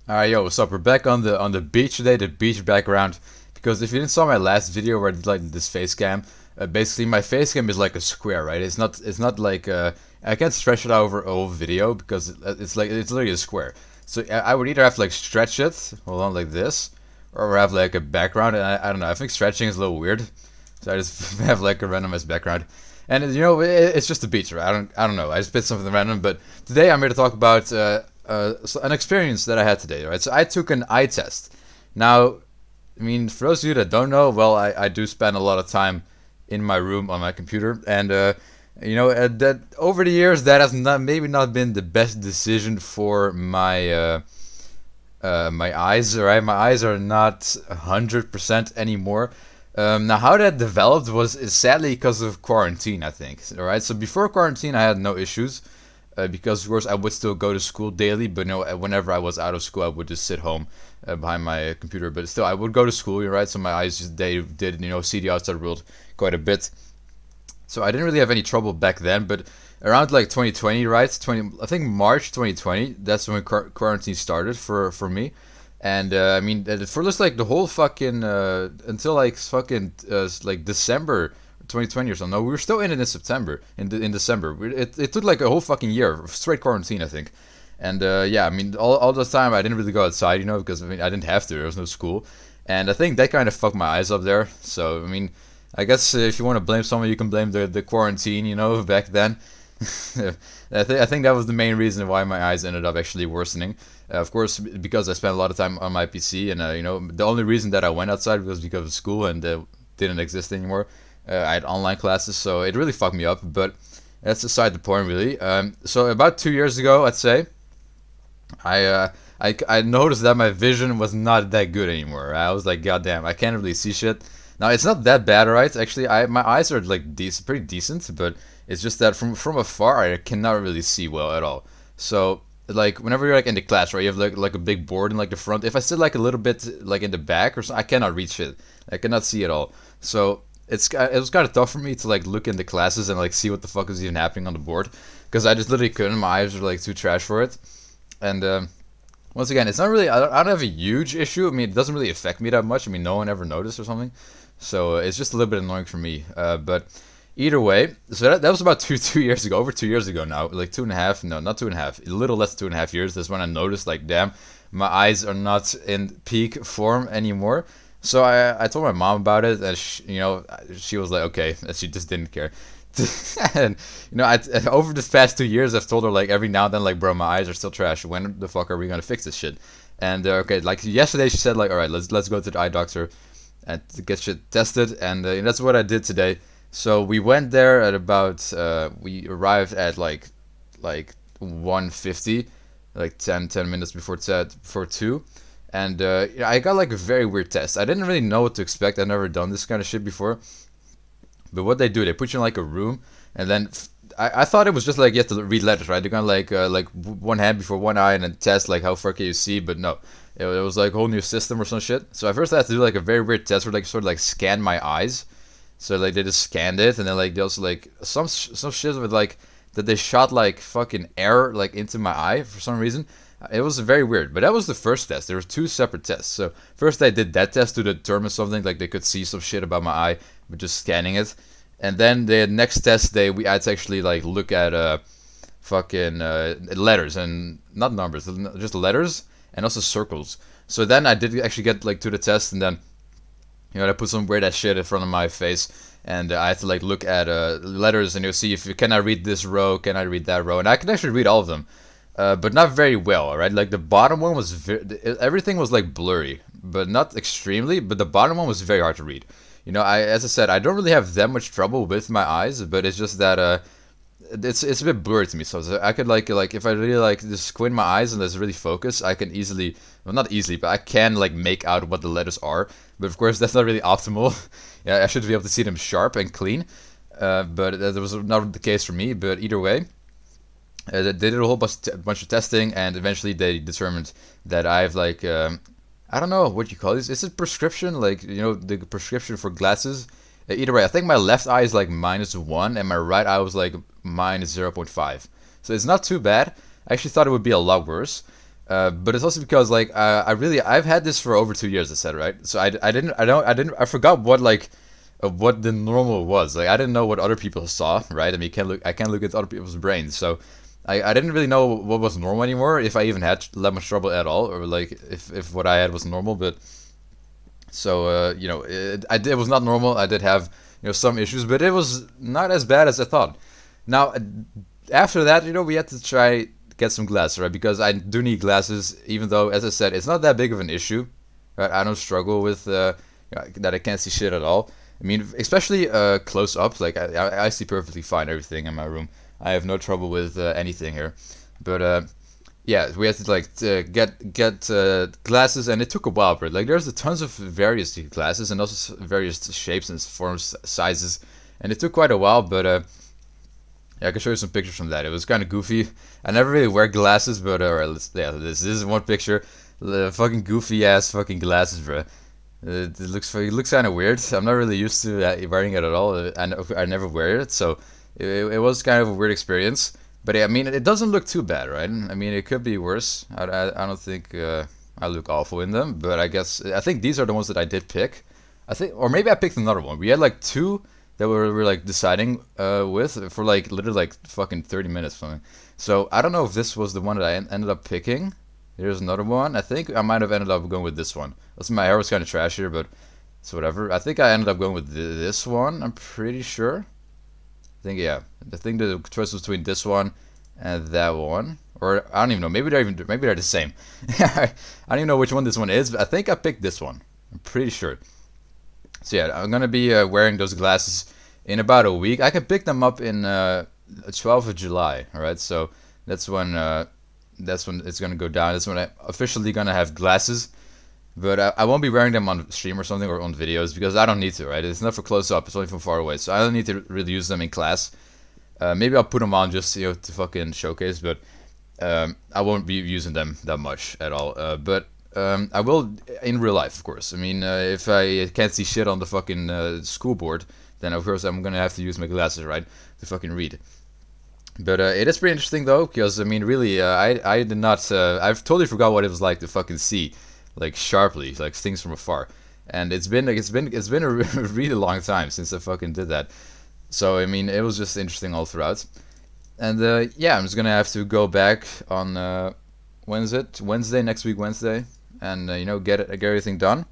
Alright, yo, what's up? We're back on the beach today, the beach background. Because if you didn't saw my last video where I did like this face cam, basically my face cam is like a square, right? It's not like I can't stretch it out over a whole video because it's like it's literally a square. So I would either have to like stretch it, hold on, like this, or have like a background. And I don't know. I think stretching is a little weird, so I just have like a randomized background. And it's just a beach, right? I don't know. I just picked something random. But today I'm here to talk about an experience that I had today, right? So I took an eye test. Now, I mean, for those of you that don't know, well, I do spend a lot of time in my room on my computer, and that over the years that has not maybe not been the best decision for my eyes. Right, my eyes are not 100% anymore. Now, how that developed was is sadly because of quarantine, I think. All right, so before quarantine, I had no issues because, of course, I would still go to school daily. But whenever I was out of school, I would just sit home behind my computer. But still, I would go to school, right? So my eyes they did see the outside world quite a bit. So I didn't really have any trouble back then. But around like 2020, right? 20, I think March 2020. That's when quarantine started for me. And I mean, for just like the whole fucking until like fucking like December 2020 or something. No, we were still in it in September, in December. It took like a whole fucking year of straight quarantine, I think. And yeah, I mean, all this time I didn't really go outside, because I mean I didn't have to. There was no school, and I think that kind of fucked my eyes up there. So I mean, I guess if you want to blame someone, you can blame the quarantine, back then. I think that was the main reason why my eyes ended up actually worsening. Of course, because I spent a lot of time on my PC, and the only reason that I went outside was because of school, and didn't exist anymore. I had online classes, so it really fucked me up. But that's aside the point, really. So about 2 years ago, I'd say, I noticed that my vision was not that good anymore. I was like, God damn, I can't really see shit. Now it's not that bad, right? Actually, my eyes are like decent, pretty decent, but it's just that from afar I cannot really see well at all. So like whenever you're like in the class, right, you have like a big board in like the front. If I sit like a little bit like in the back or so, I cannot read shit. I cannot see at all. So it was kind of tough for me to like look in the classes and like see what the fuck is even happening on the board because I just literally couldn't. My eyes were like too trash for it, and once again, it's not really. I don't have a huge issue. I mean, it doesn't really affect me that much. I mean, no one ever noticed or something. So it's just a little bit annoying for me. But either way, so that was about two years ago, over 2 years ago now, like 2.5. No, not 2.5. A little less than 2.5 years. That's when I noticed, like, damn, my eyes are not in peak form anymore. So I told my mom about it, and she was like, okay, and she just didn't care. And over this past 2 years, I've told her like every now and then, like, bro, my eyes are still trash. When the fuck are we gonna fix this shit? And okay, like yesterday, she said like, all right, let's go to the eye doctor and to get shit tested, and that's what I did today. So we went there at about we arrived at like 1:50, like 10 minutes before 2. And I got like a very weird test. I didn't really know what to expect. I've never done this kind of shit before. But what they do, they put you in like a room, and then I thought it was just like you have to read letters, right? They're gonna like one hand before one eye and then test like how far can you see, but no, it was like a whole new system or some shit. So at first I had to do like a very weird test where like sort of like scan my eyes. So like they just scanned it, and then like they also like some shit with like that they shot like fucking air like into my eye for some reason. It was very weird, but that was the first test. There were two separate tests. So first I did that test to determine something, like they could see some shit about my eye with just scanning it, and then the next test we had to actually like look at fucking letters and not numbers, just letters and also circles. So then I did actually get like to the test, and then I put some weird ass shit in front of my face, and I had to like look at letters, and you'll see if can I read this row, can I read that row, and I can actually read all of them, but not very well. Right, like the bottom one was everything was like blurry, but not extremely. But the bottom one was very hard to read. As I said, I don't really have that much trouble with my eyes, but it's just that it's a bit blurry to me. So I could like if I really like just squint my eyes and just really focus, I can easily, well, not easily, but I can like make out what the letters are. But of course, that's not really optimal. Yeah, I should be able to see them sharp and clean. But that was not the case for me. But either way, they did a whole bunch of testing, and eventually they determined that I have like I don't know what you call this. Is it prescription? Like the prescription for glasses. Either way, I think my left eye is like -1, and my right eye was like -0.5. So it's not too bad. I actually thought it would be a lot worse. But it's also because like I've had this for over 2 years. I said right, so I forgot what like what the normal was. Like I didn't know what other people saw. Right, I mean I can't look at other people's brains. So I didn't really know what was normal anymore. If I even had that much trouble at all, or like if what I had was normal. But so you know it was not normal. I did have some issues, but it was not as bad as I thought. Now after that, we had to try get some glasses, right? Because I do need glasses, even though, as I said, it's not that big of an issue, right? I don't struggle with that I can't see shit at all. I mean, especially close up, like I see perfectly fine everything in my room. I have no trouble with anything here, but yeah, we had to like get glasses, and it took a while, but like there's a tons of various glasses and also various shapes and forms, sizes, and it took quite a while, but yeah, I can show you some pictures from that. It was kind of goofy. I never really wear glasses, but yeah, this is one picture. The fucking goofy ass fucking glasses, bro. It looks kind of weird. I'm not really used to wearing it at all. I never wear it, so it was kind of a weird experience. But I mean, it doesn't look too bad, right? I mean, it could be worse. I don't think I look awful in them, but I think these are the ones that I did pick. I think, or maybe I picked another one. We had like two that we were like deciding with for like literally like fucking 30 minutes something. So I don't know if this was the one that I ended up picking. Here's another one. I think I might have ended up going with this one. Also, my hair was kind of trashier, but it's whatever. I think I ended up going with this one. I'm pretty sure. Yeah. I think the choice was between this one and that one. Or I don't even know. Maybe they're the same. I don't even know which one this one is, but I think I picked this one. I'm pretty sure. So yeah, I'm gonna be wearing those glasses in about a week. I can pick them up in 12th of July. All right, so that's when it's gonna go down. That's when I'm officially gonna have glasses. But I won't be wearing them on stream or something or on videos because I don't need to. Right, it's not for close up. It's only from far away, so I don't need to really use them in class. Maybe I'll put them on just to fucking showcase, but I won't be using them that much at all. But I will in real life, of course. I mean, if I can't see shit on the fucking school board, then of course I'm gonna have to use my glasses, right, to fucking read. But it is pretty interesting though, because I mean, really, I did not. I've totally forgot what it was like to fucking see, like sharply, like things from afar. And it's been a really long time since I fucking did that. So I mean, it was just interesting all throughout. And yeah, I'm just gonna have to go back on Wednesday next week, Wednesday, and get everything done,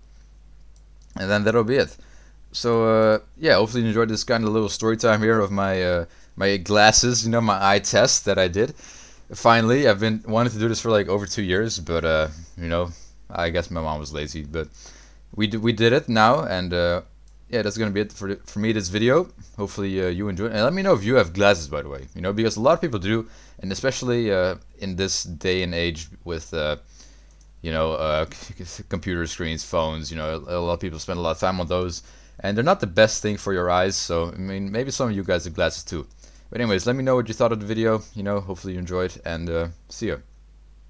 and then that'll be it. So yeah, hopefully you enjoyed this kind of little story time here of my glasses, my eye test that I did. Finally, I've been wanting to do this for like over 2 years, but I guess my mom was lazy, but we did it now, and yeah, that's gonna be it for me this video. Hopefully you enjoy it, and let me know if you have glasses, by the way. Because a lot of people do, and especially in this day and age with computer screens, phones. A lot of people spend a lot of time on those, and they're not the best thing for your eyes. So I mean, maybe some of you guys have glasses too. But anyways, let me know what you thought of the video. Hopefully you enjoyed, and see ya.